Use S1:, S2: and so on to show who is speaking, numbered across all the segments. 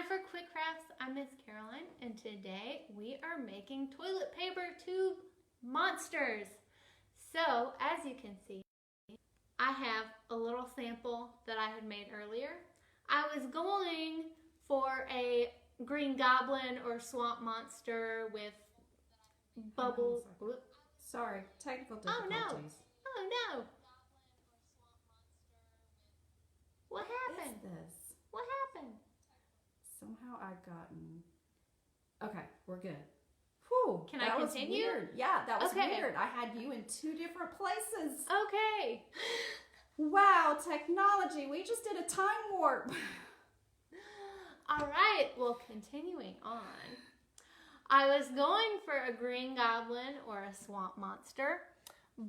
S1: time for Quick Crafts. I'm Miss Caroline, and today we are making toilet paper tube monsters. So, as you can see, I have a little sample that I had made earlier. I was going for a green goblin or swamp monster with bubbles.
S2: Sorry, technical difficulties.
S1: Oh no! Oh no! What happened?
S2: What is this?
S1: What happened?
S2: Somehow I've gotten... Okay, we're good. Whew,
S1: Can I continue?
S2: Was weird. Yeah, that was
S1: Okay.
S2: weird. I had you in two different places.
S1: Okay.
S2: Wow, technology. We just did a time warp.
S1: All right, well, continuing on. I was going for a green goblin or a swamp monster,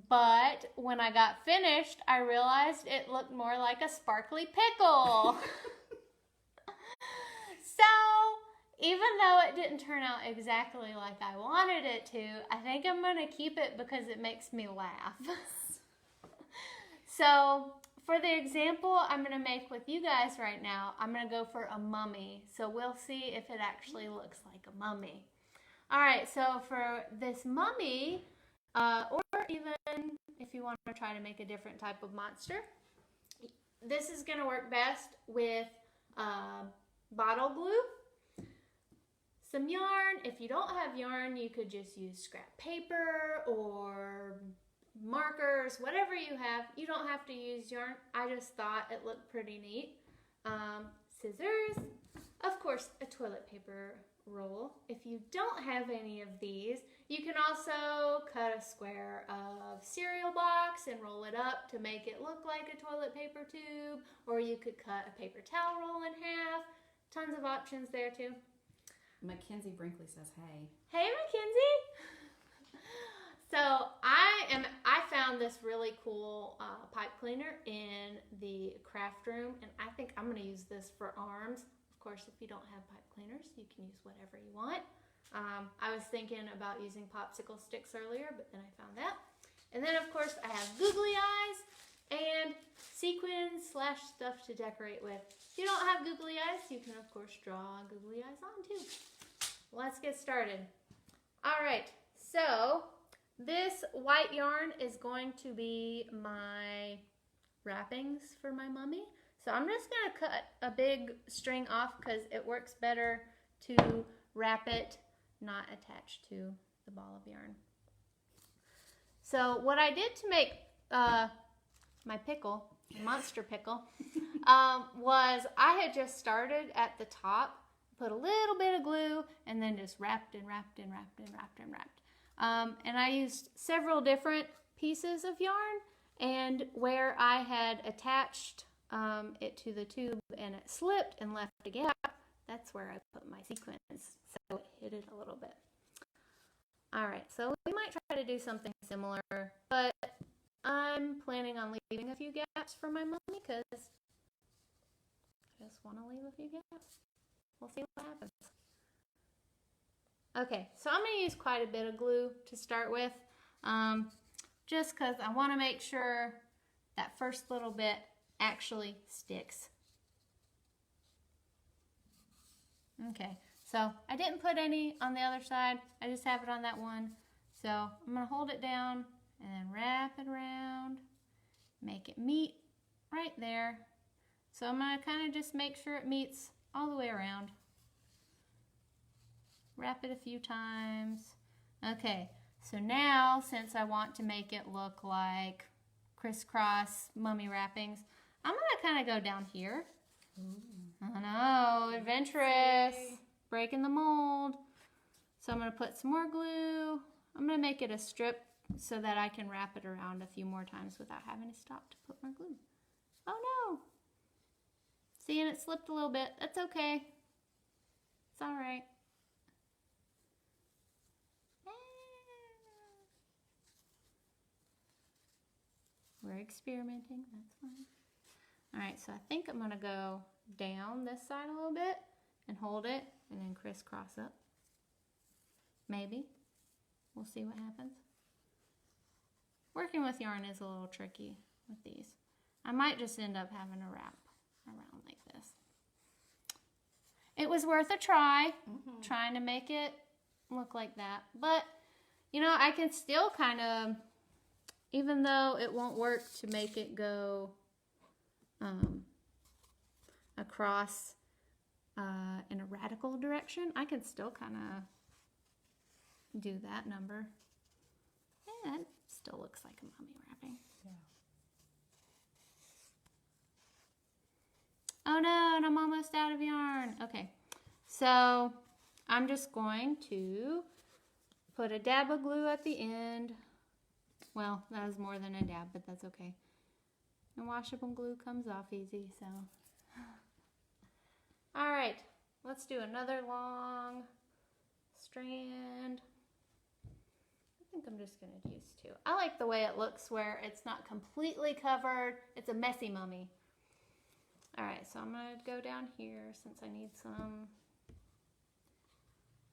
S1: but when I got finished, I realized it looked more like a sparkly pickle. So, even though it didn't turn out exactly like I wanted it to, I think I'm going to keep it because it makes me laugh. So, for the example I'm going to make with you guys right now, I'm going to go for a mummy. So, we'll see if it actually looks like a mummy. Alright, so for this mummy, or even if you want to try to make a different type of monster, this is going to work best with bottle glue, some yarn. If you don't have yarn, you could just use scrap paper or markers, whatever you have. You don't have to use yarn. I just thought it looked pretty neat. Scissors, of course, a toilet paper roll. If you don't have any of these, you can also cut a square of cereal box and roll it up to make it look like a toilet paper tube, or you could cut a paper towel roll in half. Tons of options there too.
S2: Mackenzie Brinkley says, hey.
S1: Hey, Mackenzie! So I found this really cool pipe cleaner in the craft room, and I think I'm going to use this for arms. Of course, if you don't have pipe cleaners, you can use whatever you want. I was thinking about using popsicle sticks earlier, but then I found that. And then, of course, I have googly eyes and sequins / stuff to decorate with. If you don't have googly eyes, you can, of course, draw googly eyes on too. Let's get started. All right, so this white yarn is going to be my wrappings for my mummy. So I'm just going to cut a big string off because it works better to wrap it not attached to the ball of yarn. So what I did to make my pickle, monster pickle, was I had just started at the top, put a little bit of glue, and then just wrapped and wrapped and wrapped and wrapped and wrapped. And I used several different pieces of yarn, and where I had attached it to the tube and it slipped and left a gap, that's where I put my sequins, so it hid it a little bit. Alright, so we might try to do something similar, but I'm planning on leaving a few gaps for my mummy because I just want to leave a few gaps. We'll see what happens. Okay, so I'm going to use quite a bit of glue to start with, just because I want to make sure that first little bit actually sticks. Okay, so I didn't put any on the other side. I just have it on that one. So I'm going to hold it down and then wrap it around, make it meet right there. So I'm going to kind of just make sure it meets all the way around. Wrap it a few times. Okay, so now since I want to make it look like crisscross mummy wrappings, I'm going to kind of go down here. Ooh. I know, adventurous, breaking the mold. So I'm going to put some more glue. I'm going to make it a strip so that I can wrap it around a few more times without having to stop to put more glue. Oh no! See, and it slipped a little bit. That's okay. It's all right. We're experimenting, that's fine. All right, so I think I'm gonna go down this side a little bit and hold it and then crisscross up. Maybe. We'll see what happens. Working with yarn is a little tricky with these. I might just end up having to wrap around like this. it was worth a try, trying to make it look like that. But, you know, I can still kind of, even though it won't work to make it go across in a radical direction, I can still kind of do that number. And it still looks like a mummy wrapping.
S2: Yeah.
S1: Oh no, and I'm almost out of yarn. Okay, so I'm just going to put a dab of glue at the end. Well, that was more than a dab, but that's okay. And washable glue comes off easy, so. All right, let's do another long strand. I think I'm just gonna use two. I like the way it looks where it's not completely covered. It's a messy mummy. All right, so I'm gonna go down here since I need some.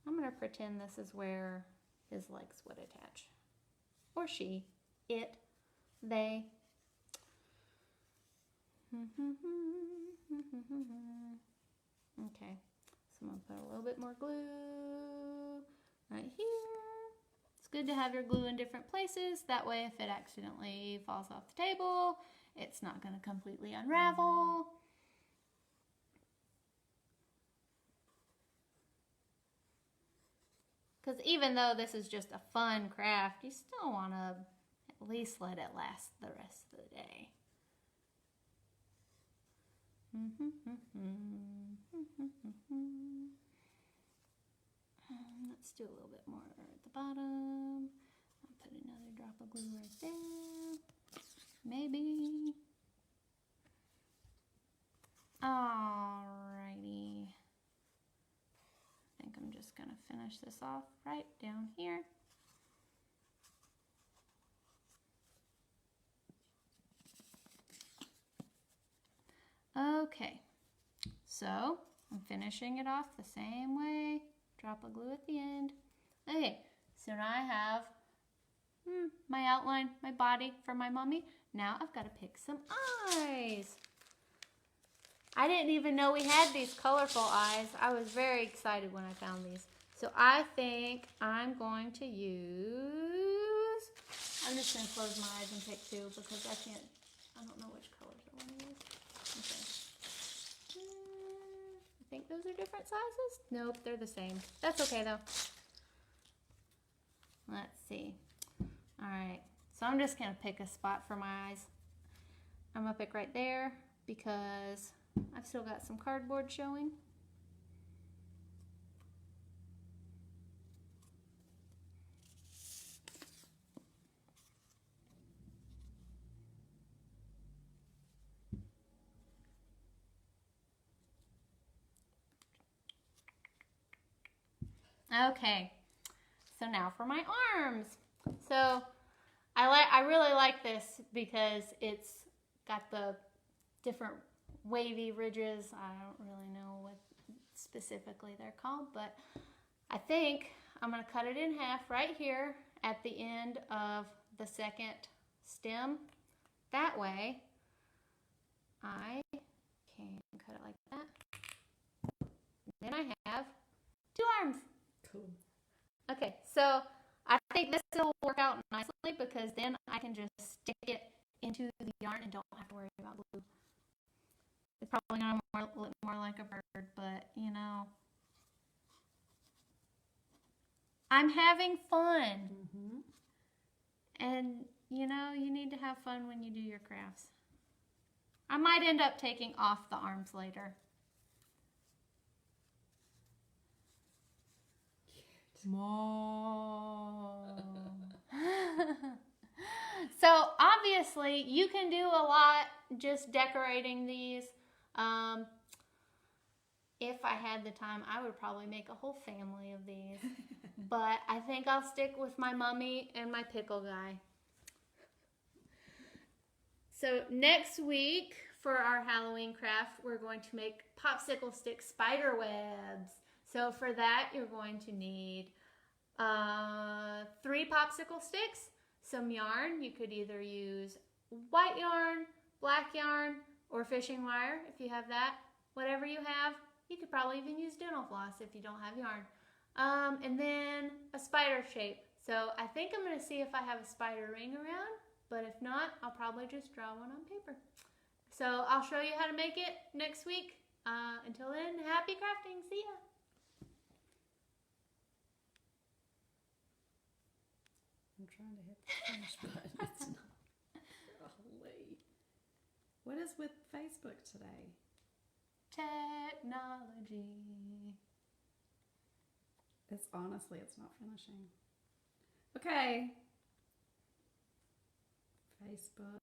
S1: I'm gonna pretend this is where his legs would attach. Or she, it, they. Okay, so I'm gonna put a little bit more glue right here. It's good to have your glue in different places. That way, if it accidentally falls off the table, it's not gonna completely unravel. Because even though this is just a fun craft, you still want to at least let it last the rest of the day. Let's do a little bit more at the bottom. I'll put another drop of glue right there. Maybe. Alrighty. I think I'm just going to finish this off right down here. Okay, so I'm finishing it off the same way. Drop of glue at the end. Okay, so now I have my outline, my body for my mummy. Now I've got to pick some eyes. I didn't even know we had these colorful eyes. I was very excited when I found these. So I think I'm going to use, I'm just going to close my eyes and pick two because I don't know which colors I want to use. Okay. I think those are different sizes. Nope, they're the same. That's okay though. Let's see. All right, so I'm just going to pick a spot for my eyes. I'm going to pick right there because I've still got some cardboard showing. Okay, so now for my arms. So I really like this because it's got the different wavy ridges. I don't really know what specifically they're called, but I think I'm going to cut it in half right here at the end of the second stem. That way I can cut it like that. Then I have two arms.
S2: Cool.
S1: Okay, so I think this will work out nicely because then I can just stick it into the yarn and don't have to worry about glue. It's probably going to look more like a bird, but you know, I'm having fun. And you know, you need to have fun when you do your crafts. I might end up taking off the arms later. So obviously you can do a lot just decorating these. If I had the time, I would probably make a whole family of these. But I think I'll stick with my mummy and my pickle guy. So next week for our Halloween craft, we're going to make popsicle stick spider webs. So for that, you're going to need 3 popsicle sticks, some yarn. You could either use white yarn, black yarn, or fishing wire if you have that. Whatever you have, You could probably even use dental floss if you don't have yarn. And then a spider shape. So I think I'm going to see if I have a spider ring around, but if not, I'll probably just draw one on paper. So I'll show you how to make it next week. Until then, happy crafting. See ya.
S2: I'm trying to hit the finish button. It's not. Golly. What is with Facebook today?
S1: Technology.
S2: It's honestly, it's not finishing. Okay. Facebook.